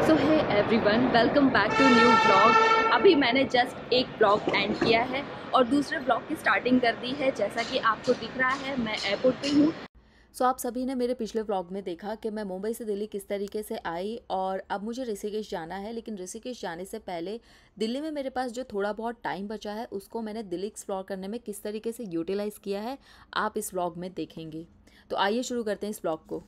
So hi everyone, welcome back to new vlog. अभी मैंने just एक ब्लॉग एंड किया है और दूसरे ब्लॉग की स्टार्टिंग कर दी है। जैसा कि आपको दिख रहा है, मैं एयरपोर्ट पे हूँ। सो आप सभी ने मेरे पिछले व्लॉग में देखा कि मैं मुंबई से दिल्ली किस तरीके से आई और अब मुझे ऋषिकेश जाना है। लेकिन ऋषिकेश जाने से पहले दिल्ली में मेरे पास जो थोड़ा बहुत टाइम बचा है उसको मैंने दिल्ली एक्सप्लोर करने में किस तरीके से यूटिलाइज़ किया है आप इस व्लॉग में देखेंगे। तो आइए शुरू करते हैं इस व्लॉग को।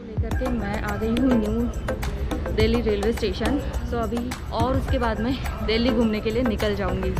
लेकर के मैं आ गई हूँ न्यू दिल्ली रेलवे स्टेशन। सो अभी और उसके बाद मैं दिल्ली घूमने के लिए निकल जाऊंगी।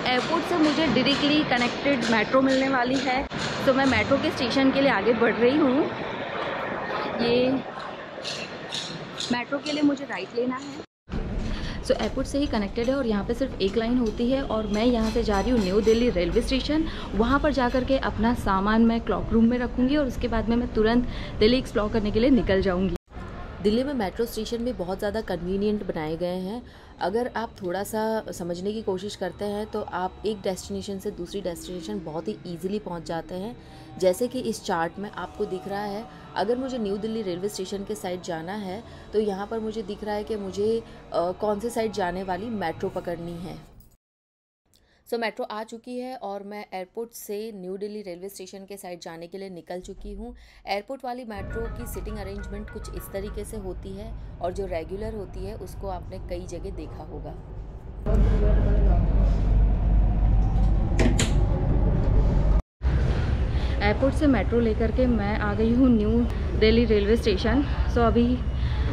एयरपोर्ट से मुझे डायरेक्टली कनेक्टेड मेट्रो मिलने वाली है। तो मैं मेट्रो के स्टेशन के लिए आगे बढ़ रही हूँ। ये मेट्रो के लिए मुझे राइट लेना है। सो एयरपोर्ट से ही कनेक्टेड है और यहाँ पे सिर्फ एक लाइन होती है और मैं यहाँ से जा रही हूँ न्यू दिल्ली रेलवे स्टेशन। वहाँ पर जा कर के अपना सामान मैं क्लॉक रूम में रखूँगी और उसके बाद में मैं तुरंत दिल्ली एक्सप्लोर करने के लिए निकल जाऊँगी। दिल्ली में मेट्रो स्टेशन भी बहुत ज़्यादा कन्वीनियंट बनाए गए हैं। अगर आप थोड़ा सा समझने की कोशिश करते हैं तो आप एक डेस्टिनेशन से दूसरी डेस्टिनेशन बहुत ही ईजिली पहुंच जाते हैं। जैसे कि इस चार्ट में आपको दिख रहा है, अगर मुझे न्यू दिल्ली रेलवे स्टेशन के साइड जाना है तो यहाँ पर मुझे दिख रहा है कि मुझे कौन से साइड जाने वाली मेट्रो पकड़नी है। सो मेट्रो आ चुकी है और मैं एयरपोर्ट से न्यू दिल्ली रेलवे स्टेशन के साइड जाने के लिए निकल चुकी हूँ। एयरपोर्ट वाली मेट्रो की सिटिंग अरेंजमेंट कुछ इस तरीके से होती है और जो रेगुलर होती है उसको आपने कई जगह देखा होगा। एयरपोर्ट से मेट्रो लेकर के मैं आ गई हूँ न्यू दिल्ली रेलवे स्टेशन। सो अभी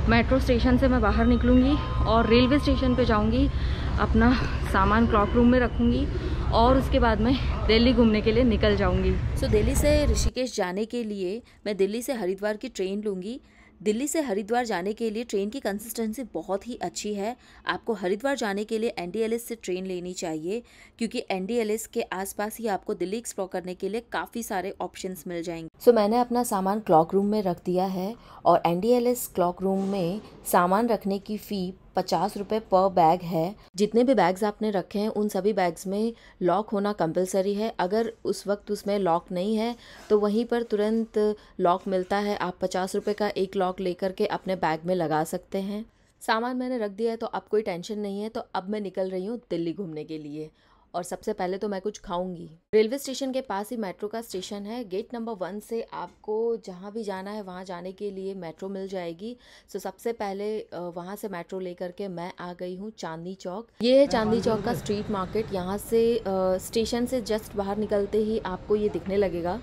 मेट्रो स्टेशन से मैं बाहर निकलूँगी और रेलवे स्टेशन पे जाऊँगी, अपना सामान क्लॉक रूम में रखूँगी और उसके बाद मैं दिल्ली घूमने के लिए निकल जाऊँगी। सो दिल्ली से ऋषिकेश जाने के लिए मैं दिल्ली से हरिद्वार की ट्रेन लूँगी। दिल्ली से हरिद्वार जाने के लिए ट्रेन की कंसिस्टेंसी बहुत ही अच्छी है। आपको हरिद्वार जाने के लिए NDLS से ट्रेन लेनी चाहिए क्योंकि NDLS के आसपास ही आपको दिल्ली एक्सप्लोर करने के लिए काफ़ी सारे ऑप्शंस मिल जाएंगे। सो मैंने अपना सामान क्लॉक रूम में रख दिया है और NDLS क्लॉक रूम में सामान रखने की फ़ी 50 रुपये पर बैग है। जितने भी बैग्स आपने रखे हैं उन सभी बैग्स में लॉक होना कंपलसरी है। अगर उस वक्त उसमें लॉक नहीं है तो वहीं पर तुरंत लॉक मिलता है। आप 50 रुपये का एक लॉक लेकर के अपने बैग में लगा सकते हैं। सामान मैंने रख दिया है तो अब कोई टेंशन नहीं है। तो अब मैं निकल रही हूँ दिल्ली घूमने के लिए और सबसे पहले तो मैं कुछ खाऊंगी। रेलवे स्टेशन के पास ही मेट्रो का स्टेशन है। गेट नंबर 1 से आपको जहाँ भी जाना है वहाँ जाने के लिए मेट्रो मिल जाएगी। सो सबसे पहले वहाँ से मेट्रो लेकर के मैं आ गई हूँ चांदनी चौक। ये है चांदनी चौक का स्ट्रीट मार्केट। यहाँ से स्टेशन से जस्ट बाहर निकलते ही आपको ये दिखने लगेगा।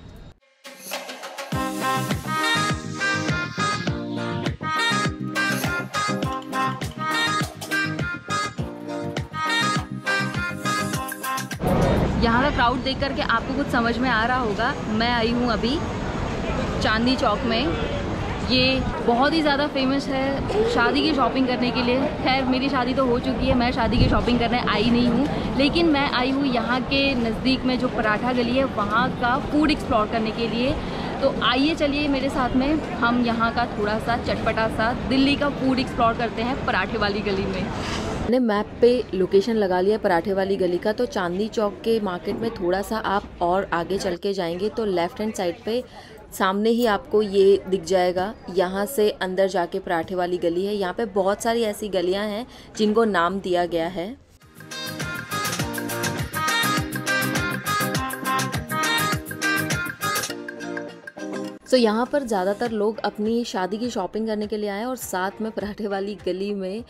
यहाँ का क्राउड देख करके आपको कुछ समझ में आ रहा होगा। मैं आई हूँ अभी चांदनी चौक में। ये बहुत ही ज़्यादा फेमस है शादी की शॉपिंग करने के लिए। खैर मेरी शादी तो हो चुकी है, मैं शादी की शॉपिंग करने आई नहीं हूँ, लेकिन मैं आई हूँ यहाँ के नज़दीक में जो पराठा गली है वहाँ का फूड एक्सप्लोर करने के लिए। तो आइए चलिए मेरे साथ में, हम यहाँ का थोड़ा सा चटपटा सा दिल्ली का फूड एक्सप्लोर करते हैं पराठे वाली गली में। मैंने मैप पे लोकेशन लगा लिया पराठे वाली गली का। तो चांदनी चौक के मार्केट में थोड़ा सा आप और आगे चल के जाएंगे तो लेफ़्ट हैंड साइड पे सामने ही आपको ये दिख जाएगा। यहाँ से अंदर जाके पराठे वाली गली है। यहाँ पे बहुत सारी ऐसी गलियाँ हैं जिनको नाम दिया गया है। सो यहाँ पर ज़्यादातर लोग अपनी शादी की शॉपिंग करने के लिए आए और साथ में पराठे वाली गली में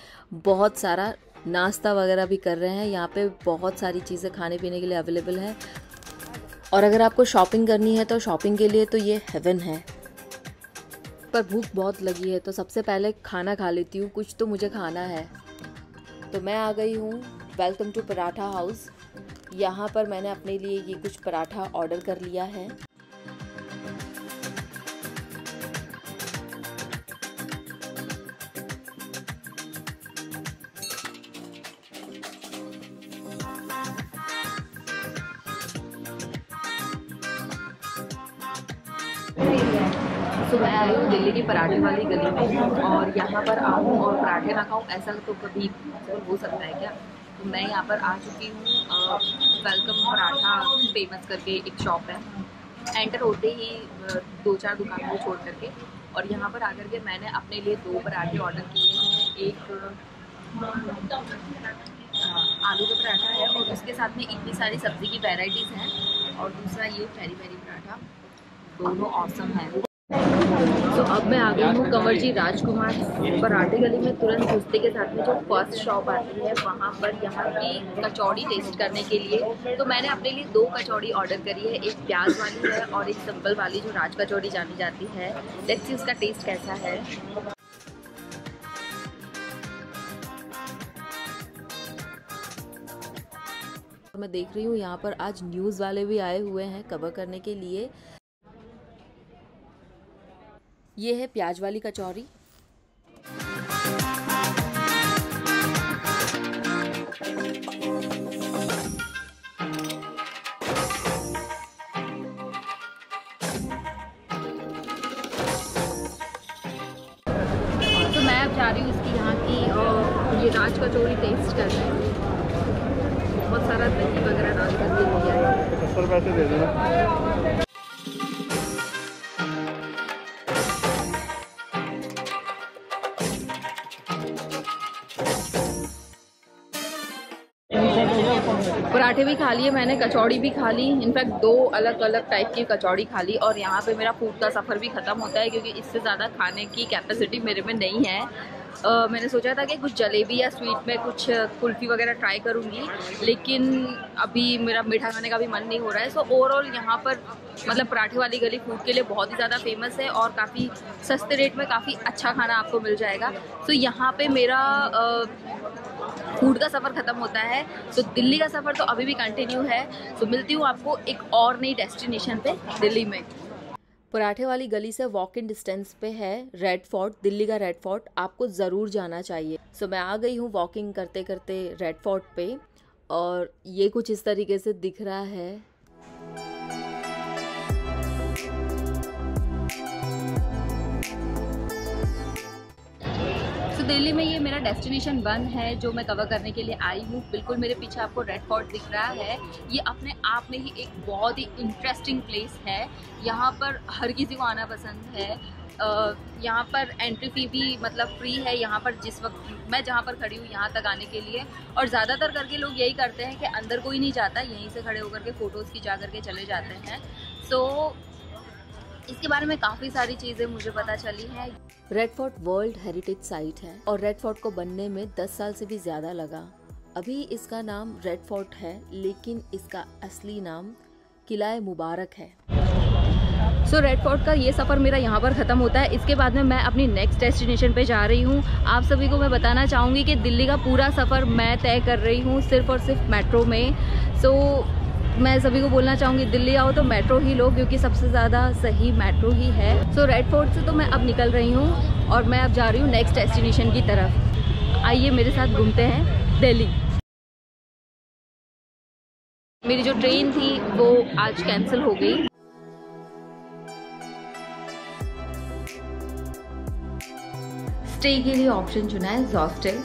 बहुत सारा नाश्ता वगैरह भी कर रहे हैं। यहाँ पे बहुत सारी चीज़ें खाने पीने के लिए अवेलेबल है और अगर आपको शॉपिंग करनी है तो शॉपिंग के लिए तो ये हेवन है। पर भूख बहुत लगी है तो सबसे पहले खाना खा लेती हूँ, कुछ तो मुझे खाना है। तो मैं आ गई हूँ वेलकम टू पराठा हाउस। यहाँ पर मैंने अपने लिए ये कुछ पराठा ऑर्डर कर लिया है। तो मैं आई हूँ दिल्ली की पराठे वाली गली में और यहाँ पर आऊँ और पराठे ना खाऊँ ऐसा तो कभी हो सकता है क्या। तो मैं यहाँ पर आ चुकी हूँ वेलकम पराठा फेमस करके एक शॉप है। एंटर होते ही 2-4 दुकानों को छोड़ करके और यहाँ पर आकर के मैंने अपने लिए 2 पराठे ऑर्डर किए हैं। एक आलू का पराठा है और उसके साथ में इतनी सारी सब्ज़ी की वैरायटीज़ हैं और दूसरा ये पेरी पेरी पराठा, दोनों ऑसम है। तो अब मैं आ गई हूँ कंवर जी राजकुमार पराठे गली में। तुरंत घुसते के साथ में जो फर्स्ट शॉप आती है वहाँ पर यहाँ की कचौड़ी टेस्ट करने के लिए तो मैंने अपने लिए 2 कचौड़ी ऑर्डर करी है। एक प्याज वाली है और एक सिंपल वाली जो राज कचौड़ी जानी जाती है। लेट्स सी उसका टेस्ट कैसा है। मैं देख रही हूँ यहाँ पर आज न्यूज़ वाले भी आए हुए हैं कवर करने के लिए। ये है प्याज वाली कचौरी। तो मैं अब जा रही हूँ इसकी यहाँ की ये राज कचौरी टेस्ट करने। बहुत सारा दही वगैरह डाल करके दिया है। 70 पैसे दे देना। पराठे भी खा लिए मैंने, कचौड़ी भी खा ली। इनफैक्ट 2 अलग अलग टाइप की कचौड़ी खा ली और यहाँ पे मेरा फूड का सफ़र भी ख़त्म होता है क्योंकि इससे ज़्यादा खाने की कैपेसिटी मेरे में नहीं है। मैंने सोचा था कि कुछ जलेबी या स्वीट में कुछ कुल्फ़ी वगैरह ट्राई करूँगी, लेकिन अभी मेरा मीठा खाने का भी मन नहीं हो रहा है। सो ओवरऑल यहाँ पर मतलब पराठे वाली गली फूड के लिए बहुत ही ज़्यादा फेमस है और काफ़ी सस्ते रेट में काफ़ी अच्छा खाना आपको मिल जाएगा। सो यहाँ पे मेरा फूड का सफ़र ख़त्म होता है। तो दिल्ली का सफ़र तो अभी भी कंटिन्यू है। तो मिलती हूँ आपको एक और नई डेस्टिनेशन पे दिल्ली में। पराठे वाली गली से वॉक इन डिस्टेंस पे है रेड फोर्ट, दिल्ली का रेड फोर्ट। आपको ज़रूर जाना चाहिए। सो मैं आ गई हूँ वॉकिंग करते करते रेड फोर्ट पे और ये कुछ इस तरीके से दिख रहा है। दिल्ली में ये मेरा डेस्टिनेशन 1 है जो मैं कवर करने के लिए आई हूँ। बिल्कुल मेरे पीछे आपको रेड फोर्ट दिख रहा है। ये अपने आप में ही एक बहुत ही इंटरेस्टिंग प्लेस है। यहाँ पर हर किसी को आना पसंद है। यहाँ पर एंट्री फ़ी भी मतलब फ्री है। यहाँ पर जिस वक्त मैं जहाँ पर खड़ी हूँ यहाँ तक आने के लिए, और ज़्यादातर करके लोग यही करते हैं कि अंदर कोई नहीं जाता, यहीं से खड़े होकर के फ़ोटोज़ खिंचा करके चले जाते हैं। सो इसके बारे में काफ़ी सारी चीज़ें मुझे पता चली हैं। Red fort world heritage site है और रेड फोर्ट को बनने में 10 साल से भी ज़्यादा लगा। अभी इसका नाम रेड फोर्ट है लेकिन इसका असली नाम किला मुबारक है। सो रेड फोर्ट का ये सफ़र मेरा यहाँ पर ख़त्म होता है। इसके बाद में मैं अपनी नेक्स्ट डेस्टिनेशन पे जा रही हूँ। आप सभी को मैं बताना चाहूँगी कि दिल्ली का पूरा सफ़र मैं तय कर रही हूँ सिर्फ़ और सिर्फ मेट्रो में। सो मैं सभी को बोलना चाहूँगी दिल्ली आओ तो मेट्रो ही लो क्योंकि सबसे ज़्यादा सही मेट्रो ही है। सो रेड फोर्ट से तो मैं अब निकल रही हूँ और मैं अब जा रही हूँ नेक्स्ट डेस्टिनेशन की तरफ। आइए मेरे साथ घूमते हैं दिल्ली। मेरी जो ट्रेन थी वो आज कैंसिल हो गई। स्टे के लिए ऑप्शन चुना है हॉस्टल।